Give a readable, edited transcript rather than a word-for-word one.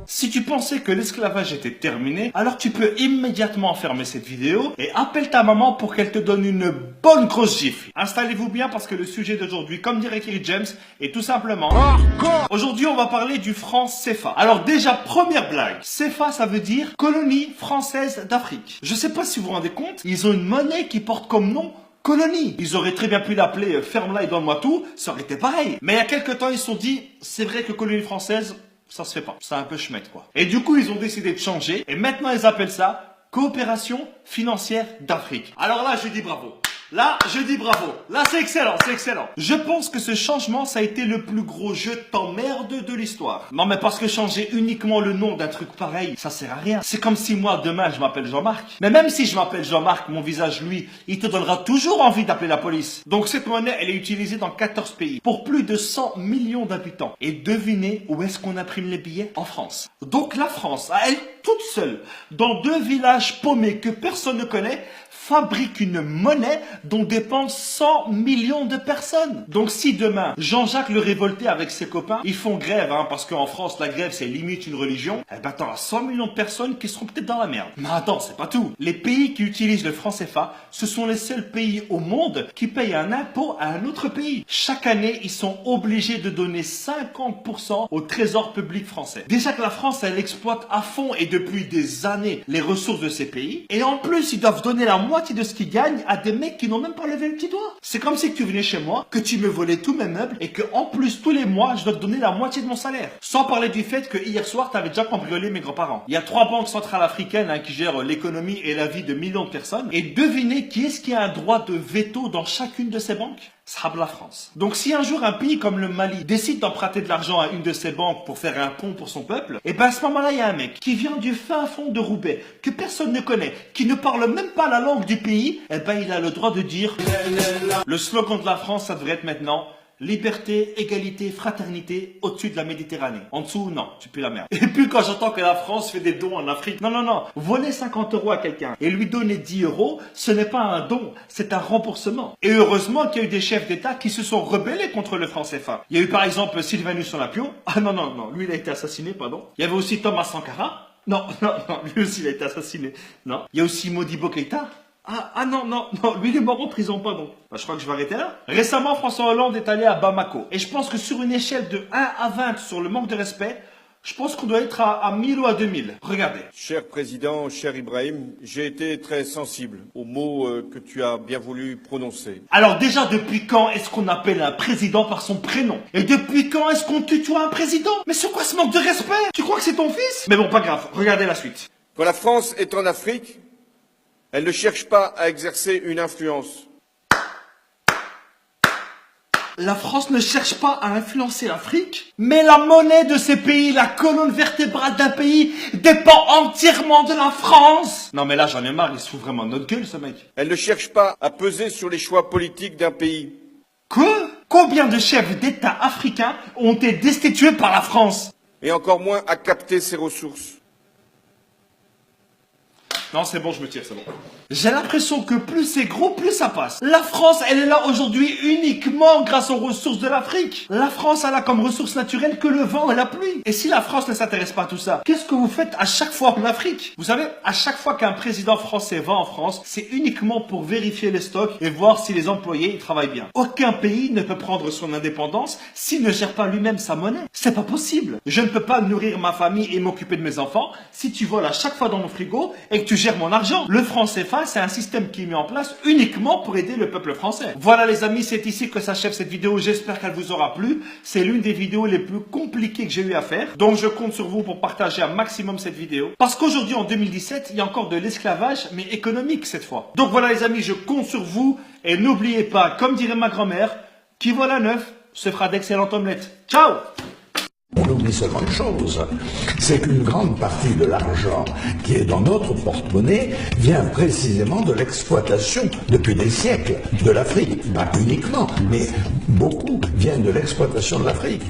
Si tu pensais que l'esclavage était terminé, alors tu peux immédiatement fermer cette vidéo et appelle ta maman pour qu'elle te donne une bonne grosse gifle. Installez-vous bien parce que le sujet d'aujourd'hui, comme dirait Kerry James, est tout simplement... Aujourd'hui, on va parler du franc CFA. Alors déjà, première blague. CFA, ça veut dire colonie française d'Afrique. Je sais pas si vous vous rendez compte, ils ont une monnaie qui porte comme nom colonie. Ils auraient très bien pu l'appeler ferme-la et donne-moi tout, ça aurait été pareil. Mais il y a quelques temps, ils se sont dit, c'est vrai que colonie française, ça se fait pas. C'est un peu schmette, quoi. Et du coup, ils ont décidé de changer. Et maintenant, ils appellent ça coopération financière d'Afrique. Alors là, je dis bravo. Là, je dis bravo. Là, c'est excellent, c'est excellent. Je pense que ce changement, ça a été le plus gros jeu de t'emmerde de l'histoire. Non, mais parce que changer uniquement le nom d'un truc pareil, ça sert à rien. C'est comme si moi, demain, je m'appelle Jean-Marc. Mais même si je m'appelle Jean-Marc, mon visage, lui, il te donnera toujours envie d'appeler la police. Donc cette monnaie, elle est utilisée dans 14 pays, pour plus de 100 millions d'habitants. Et devinez où est-ce qu'on imprime les billets? En France. Donc la France, à elle toute seule, dans 2 villages paumés que personne ne connaît, fabrique une monnaie dont dépendent 100 millions de personnes. Donc si demain, Jean-Jacques le révolté avec ses copains, ils font grève, parce qu'en France, la grève, c'est limite une religion, eh ben t'auras 100 millions de personnes qui seront peut-être dans la merde. Mais attends, c'est pas tout. Les pays qui utilisent le franc CFA, ce sont les seuls pays au monde qui payent un impôt à un autre pays. Chaque année, ils sont obligés de donner 50% au trésor public français. Déjà que la France, elle exploite à fond et depuis des années les ressources de ces pays. Et en plus, ils doivent donner la moitié de ce qu'ils gagnent à des mecs qui n'ont même pas levé le petit doigt. C'est comme si tu venais chez moi, que tu me volais tous mes meubles et que en plus tous les mois je dois te donner la moitié de mon salaire. Sans parler du fait que hier soir tu avais déjà cambriolé mes grands-parents. Il y a 3 banques centrales africaines qui gèrent l'économie et la vie de millions de personnes. Et devinez qui est-ce qui a un droit de veto dans chacune de ces banques? Ça sera la France. Donc si un jour un pays comme le Mali décide d'emprunter de l'argent à une de ces banques pour faire un pont pour son peuple, et ben à ce moment-là, il y a un mec qui vient du fin fond de Roubaix, que personne ne connaît, qui ne parle même pas la langue du pays, et ben il a le droit de dire... Le slogan de la France, ça devrait être maintenant... Liberté, égalité, fraternité au-dessus de la Méditerranée. En dessous, non, tu pues la merde. Et puis quand j'entends que la France fait des dons en Afrique, non, voler 50 € à quelqu'un et lui donner 10 €, ce n'est pas un don, c'est un remboursement. Et heureusement qu'il y a eu des chefs d'État qui se sont rebellés contre le franc CFA. Il y a eu par exemple Sylvanus Olympio. Ah non, lui il a été assassiné, pardon. Il y avait aussi Thomas Sankara. Non, lui aussi il a été assassiné. Non. Il y a aussi Modibo Keïta. Non, lui il est mort en prison, pardon. Je crois que je vais arrêter là. Récemment, François Hollande est allé à Bamako. Et je pense que sur une échelle de 1 à 20 sur le manque de respect, je pense qu'on doit être à 1000 ou à 2000. Regardez. Cher Président, cher Ibrahim, j'ai été très sensible aux mots que tu as bien voulu prononcer. Alors déjà, depuis quand est-ce qu'on appelle un président par son prénom? Et depuis quand est-ce qu'on tutoie un président? Mais c'est quoi ce manque de respect? Tu crois que c'est ton fils? Mais bon, pas grave, regardez la suite. Quand la France est en Afrique, elle ne cherche pas à exercer une influence. La France ne cherche pas à influencer l'Afrique, mais la monnaie de ces pays, la colonne vertébrale d'un pays, dépend entièrement de la France. Non mais là j'en ai marre, il se fout vraiment de notre gueule ce mec. Elle ne cherche pas à peser sur les choix politiques d'un pays. Quoi? Combien de chefs d'État africains ont été destitués par la France? Et encore moins à capter ses ressources. Non, c'est bon, je me tire, c'est bon. J'ai l'impression que plus c'est gros, plus ça passe. La France, elle est là aujourd'hui uniquement grâce aux ressources de l'Afrique. La France, elle a comme ressource naturelle que le vent et la pluie. Et si la France ne s'intéresse pas à tout ça, qu'est-ce que vous faites à chaque fois en Afrique? Vous savez, à chaque fois qu'un président français va en France, c'est uniquement pour vérifier les stocks et voir si les employés ils travaillent bien. Aucun pays ne peut prendre son indépendance s'il ne gère pas lui-même sa monnaie. C'est pas possible. Je ne peux pas nourrir ma famille et m'occuper de mes enfants si tu voles à chaque fois dans mon frigo et que tu gères mon argent. Le franc CFA, c'est un système qui est mis en place uniquement pour aider le peuple français. Voilà les amis, c'est ici que s'achève cette vidéo. J'espère qu'elle vous aura plu. C'est l'une des vidéos les plus compliquées que j'ai eu à faire. Donc je compte sur vous pour partager un maximum cette vidéo. Parce qu'aujourd'hui, en 2017, il y a encore de l'esclavage, mais économique cette fois. Donc voilà les amis, je compte sur vous. Et n'oubliez pas, comme dirait ma grand-mère, qui voit la neuf se fera d'excellentes omelettes. Ciao! On oublie seulement une chose, c'est qu'une grande partie de l'argent qui est dans notre porte-monnaie vient précisément de l'exploitation, depuis des siècles, de l'Afrique. Pas uniquement, mais beaucoup vient de l'exploitation de l'Afrique.